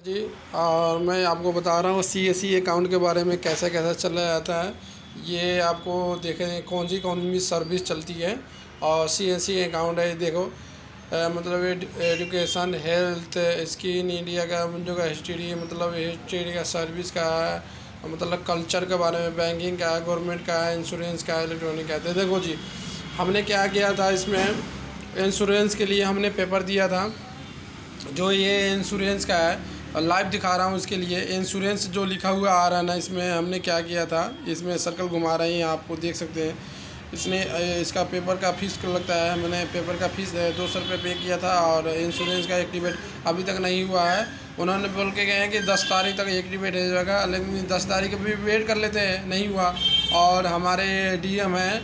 जी। और मैं आपको बता रहा हूँ सीएससी अकाउंट के बारे में कैसा कैसा चला जाता है। ये आपको देखें कौन सी सर्विस चलती है। और सीएससी अकाउंट है, देखो मतलब एजुकेशन, हेल्थ, स्किन, इंडिया का जो का हिस्ट्री, मतलब हिस्ट्री का सर्विस का है, मतलब कल्चर के बारे में, बैंकिंग का है, गवर्नमेंट का है, इंश्योरेंस का है, इलेक्ट्रॉनिक का है। तो देखो जी, हमने क्या किया था इसमें, इंश्योरेंस के लिए हमने पेपर दिया था। जो ये इंश्योरेंस का है लाइव दिखा रहा हूँ, इसके लिए इंश्योरेंस जो लिखा हुआ आ रहा है ना, इसमें हमने क्या किया था, इसमें सर्कल घुमा रहे हैं, आपको देख सकते हैं। इसने इसका पेपर का फीस लगता है, मैंने पेपर का फीस 200 रुपये पे किया था। और इंश्योरेंस का एक्टिवेट अभी तक नहीं हुआ है। उन्होंने बोल के गए हैं कि 10 तारीख तक एक्टिवेट हो जाएगा, लेकिन 10 तारीख भी वेट कर लेते हैं, नहीं हुआ। और हमारे डीएम हैं,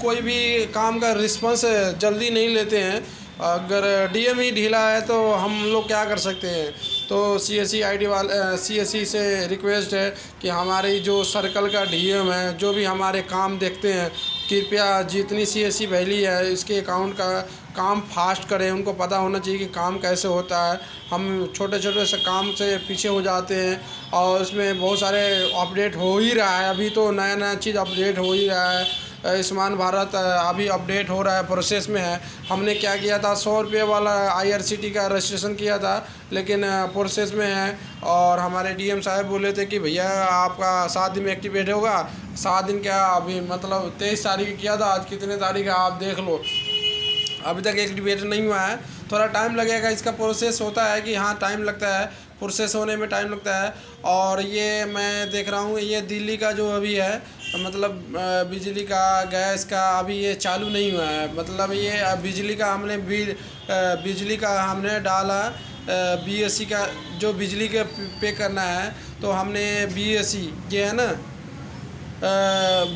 कोई भी काम का रिस्पॉन्स जल्दी नहीं लेते हैं। अगर डीएम ही ढीला है तो हम लोग क्या कर सकते हैं। तो सीएससी आईडी वाले सीएससी से रिक्वेस्ट है कि हमारी जो सर्कल का डीएम है, जो भी हमारे काम देखते हैं, कृपया जितनी सीएससी वैली है इसके अकाउंट का काम फास्ट करें। उनको पता होना चाहिए कि काम कैसे होता है। हम छोटे छोटे से काम से पीछे हो जाते हैं और उसमें बहुत सारे अपडेट हो ही रहा है। अभी तो नया नया चीज़ अपडेट हो ही रहा है। आयुष्मान भारत अभी अपडेट हो रहा है, प्रोसेस में है। हमने क्या किया था, 100 रुपये वाला आईआरसीटी का रजिस्ट्रेशन किया था, लेकिन प्रोसेस में है। और हमारे डीएम साहब बोले थे कि भैया आपका 7 दिन में एक्टिवेट होगा। 7 दिन क्या, अभी मतलब 23 तारीख किया था, आज कितने तारीख है आप देख लो, अभी तक एक्टिवेट नहीं हुआ है। थोड़ा टाइम लगेगा, इसका प्रोसेस होता है कि हाँ टाइम लगता है, प्रोसेस होने में टाइम लगता है। और ये मैं देख रहा हूँ, ये दिल्ली का जो अभी है, मतलब बिजली का, गैस का अभी ये चालू नहीं हुआ है। मतलब ये बिजली का हमने बिजली का हमने डाला, बीएससी का जो बिजली के पे करना है, तो हमने बीएससी ये है ना,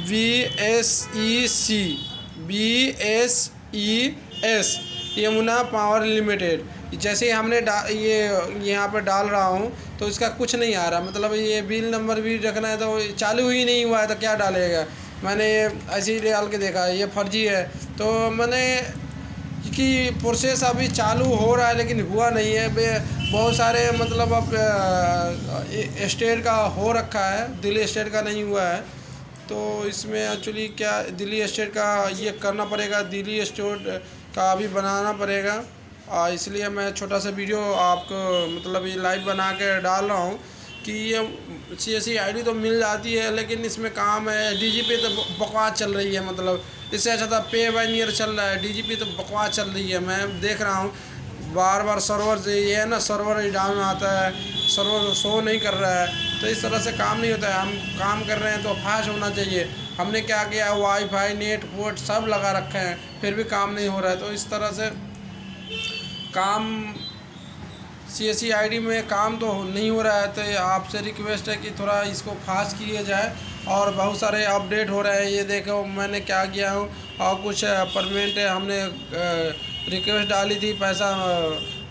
BSEC यमुना पावर लिमिटेड। जैसे ही हमने ये यहाँ पर डाल रहा हूँ तो इसका कुछ नहीं आ रहा। मतलब ये बिल नंबर भी रखना है तो चालू ही नहीं हुआ है, तो क्या डालेगा। मैंने ऐसे ही डाल के देखा, ये फर्जी है। तो मैंने कि प्रोसेस अभी चालू हो रहा है लेकिन हुआ नहीं है। बहुत सारे मतलब अब स्टेट का हो रखा है, दिल्ली स्टेट का नहीं हुआ है। तो इसमें एक्चुअली क्या, दिल्ली स्टेट का ये करना पड़ेगा, दिल्ली स्टेट का भी बनाना पड़ेगा। इसलिए मैं छोटा सा वीडियो आपको मतलब ये लाइव बना के डाल रहा हूँ कि ये सीएससी आईडी तो मिल जाती है, लेकिन इसमें काम है। डीजीपी तो बकवास चल रही है, मतलब इससे अच्छा था पे बाय ईयर चल रहा है, डीजीपी तो बकवास चल रही है। मैं देख रहा हूँ बार बार सर्वर से ये है ना, सर्वर डाउन आता है, सर्वर शो नहीं कर रहा है। तो इस तरह से काम नहीं होता है। हम काम कर रहे हैं तो फास्ट होना चाहिए। हमने क्या किया, वाईफाई, नेट, पोर्ट सब लगा रखे हैं, फिर भी काम नहीं हो रहा है। तो इस तरह से काम सीएससी आईडी में काम तो नहीं हो रहा है। तो आपसे रिक्वेस्ट है कि थोड़ा इसको फास्ट किया जाए। और बहुत सारे अपडेट हो रहे हैं, ये देखो मैंने क्या किया हूँ। और कुछ परमानेंट हमने रिक्वेस्ट डाली थी, पैसा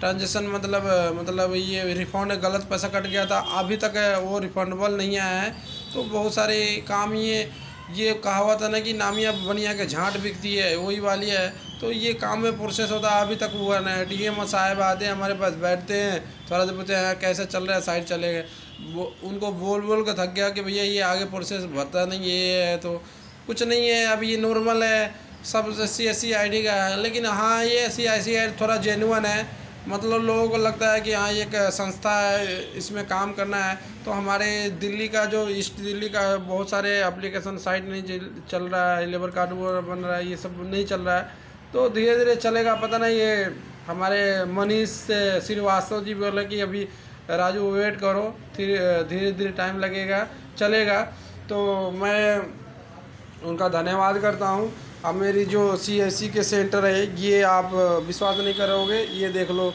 ट्रांजेक्शन मतलब ये रिफंड गलत पैसा कट गया था, अभी तक वो रिफंडेबल नहीं आया है। तो बहुत सारे काम ये कहावत है ना कि नामिया बनिया के झांट बिकती है, वही वाली है। तो ये काम में प्रोसेस होता है, अभी तक हुआ नहीं। डीएम साहब आते हैं हमारे पास, बैठते हैं, थोड़ा देर पूछते हैं कैसे चल रहा है, साइड चले गए। वो उनको बोल बोल कर थक गया कि भैया ये आगे प्रोसेस भरता नहीं, ये है तो कुछ नहीं है। अभी ये नॉर्मल है, सब सीएससी आईडी का है। लेकिन हाँ, ये सीएससी आईडी थोड़ा जेन्युइन है, मतलब लोगों को लगता है कि हाँ ये एक संस्था है, इसमें काम करना है। तो हमारे दिल्ली का जो ईस्ट दिल्ली का बहुत सारे एप्लीकेशन साइट नहीं चल रहा है, लेबर कार्ड वो बन रहा है, ये सब नहीं चल रहा है। तो धीरे धीरे चलेगा, पता नहीं। ये हमारे मनीष श्रीवास्तव जी बोले कि अभी राजू वेट करो, धीरे धीरे टाइम लगेगा, चलेगा। तो मैं उनका धन्यवाद करता हूँ। अब मेरी जो सीएससी के सेंटर है, ये आप विश्वास नहीं करोगे, ये देख लो।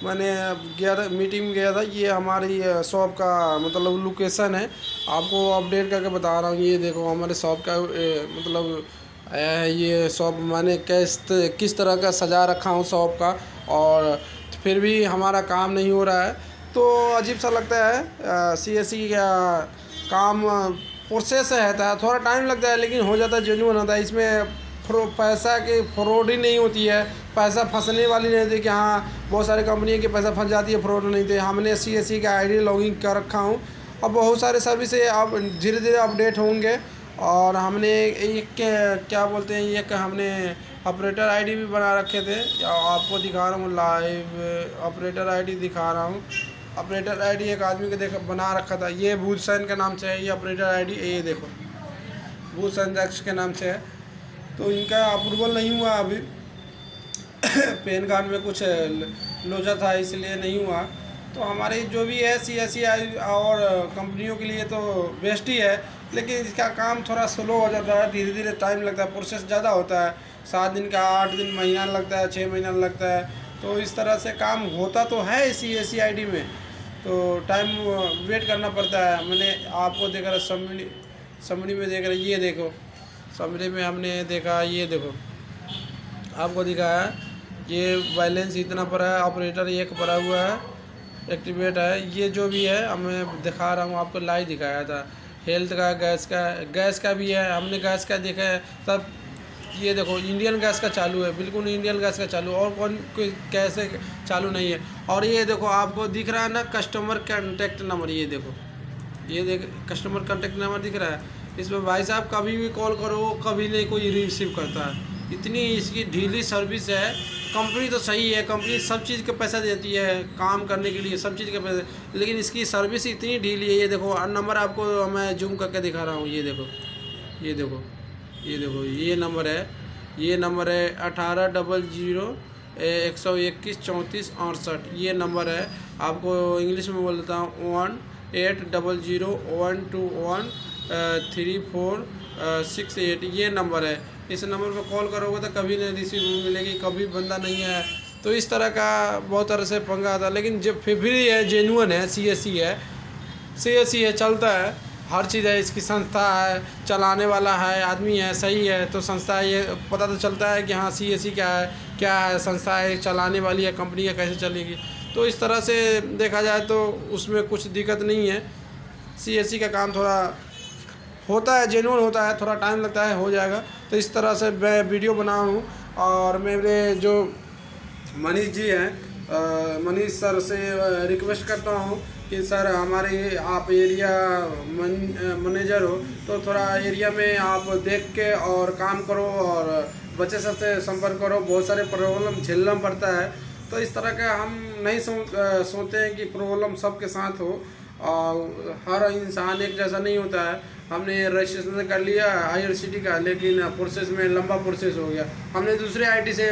मैंने गया था, मीटिंग में गया था, ये हमारी शॉप का मतलब लोकेशन है, आपको अपडेट करके बता रहा हूँ। ये देखो हमारे शॉप का मतलब ये शॉप मैंने किस तरह का सजा रखा हूँ शॉप का, और फिर भी हमारा काम नहीं हो रहा है। तो अजीब सा लगता है। सीएससी का काम प्रोसेस रहता है, थोड़ा टाइम लगता है, लेकिन हो जाता है, जेन्युइन होता है। इसमें पैसा की फ्रॉड ही नहीं होती है, पैसा फंसने वाली नहीं होती कि हाँ बहुत सारी कंपनियों के पैसा फंस जाती है, फ्रॉड नहीं थे। हमने CSC का ID लॉगिन कर रखा हूँ। अब बहुत सारे सर्विस अब धीरे धीरे अपडेट होंगे। और हमने एक क्या बोलते हैं, एक हमने ऑपरेटर ID भी बना रखे थे, आपको दिखा रहा हूँ लाइव ऑपरेटर ID दिखा रहा हूँ। ऑपरेटर ID एक आदमी के बना रखा था, ये भूषण के नाम से है ये ऑपरेटर ID, ये देखो भूषण जैक्स के नाम से है। तो इनका अप्रूवल नहीं हुआ अभी पैन कार्ड में कुछ लोचा था इसलिए नहीं हुआ। तो हमारे जो भी है CSC और कंपनियों के लिए तो बेस्ट ही है, लेकिन इसका काम थोड़ा स्लो हो जाता है, धीरे धीरे टाइम लगता है, प्रोसेस ज़्यादा होता है, 7 दिन का 8 दिन महीना लगता है, 6 महीना लगता है। तो इस तरह से काम होता तो है CSC ID में, तो टाइम वेट करना पड़ता है। मैंने आपको देखा समरी में देख रहे, ये देखो समरी में हमने देखा, ये देखो आपको दिखाया ये बैलेंस इतना पड़ा है, ऑपरेटर 1 पड़ा हुआ है, एक्टिवेट है, ये जो भी है मैं दिखा रहा हूँ आपको, लाइव दिखाया था। हेल्थ का, गैस का भी है, हमने गैस का देखा है तब। ये देखो इंडियन गैस का चालू है, बिल्कुल इंडियन गैस का चालू, और कौन कोई कैसे चालू नहीं है। और ये देखो आपको दिख रहा है ना कस्टमर कॉन्टेक्ट नंबर, ये देखो, ये देख कस्टमर कॉन्टेक्ट नंबर दिख रहा है। इसमें भाई साहब कभी भी कॉल करो कभी नहीं कोई रिसीव करता है, इतनी इसकी ढीली सर्विस है। कंपनी तो सही है, कंपनी सब चीज़ का पैसा देती है काम करने के लिए, सब चीज़ का पैसा, लेकिन इसकी सर्विस इतनी ढीली है। ये देखो नंबर आपको मैं जूम करके दिखा रहा हूँ, ये देखो ये देखो ये देखो, ये नंबर है, ये नंबर है 1800-121-3468, ये नंबर है। आपको इंग्लिश में बोल देता हूँ 1800-121-3468, ये नंबर है। इस नंबर पर कॉल करोगे तो कभी नहीं रिसीव मिलेगी, कभी बंदा नहीं है। तो इस तरह का बहुत तरह से पंगा आता है, लेकिन जब फिर भी है जेन्युइन है, CSC है, चलता है, हर चीज़ है, इसकी संस्था है, चलाने वाला है आदमी है, सही है। तो संस्था है, ये पता तो चलता है कि हाँ CSC क्या है, संस्था है, चलाने वाली है, कंपनी है, कैसे चलेगी। तो इस तरह से देखा जाए तो उसमें कुछ दिक्कत नहीं है। CSC का काम थोड़ा होता है, जेन्युइन होता है, थोड़ा टाइम लगता है, हो जाएगा। तो इस तरह से मैं वीडियो बना हूँ। और मेरे जो मनीष जी हैं, मनीष सर से रिक्वेस्ट करता हूँ कि सर हमारे आप एरिया मैनेजर हो, तो थोड़ा एरिया में आप देख के और काम करो और बच्चे सबसे संपर्क करो, बहुत सारे प्रॉब्लम झेलना पड़ता है। तो इस तरह का हम नहीं सोचते हैं कि प्रॉब्लम सबके साथ हो, और हर इंसान एक जैसा नहीं होता है। हमने रजिस्ट्रेशन कर लिया IRCTC का, लेकिन प्रोसेस में लंबा प्रोसेस हो गया, हमने दूसरे IT से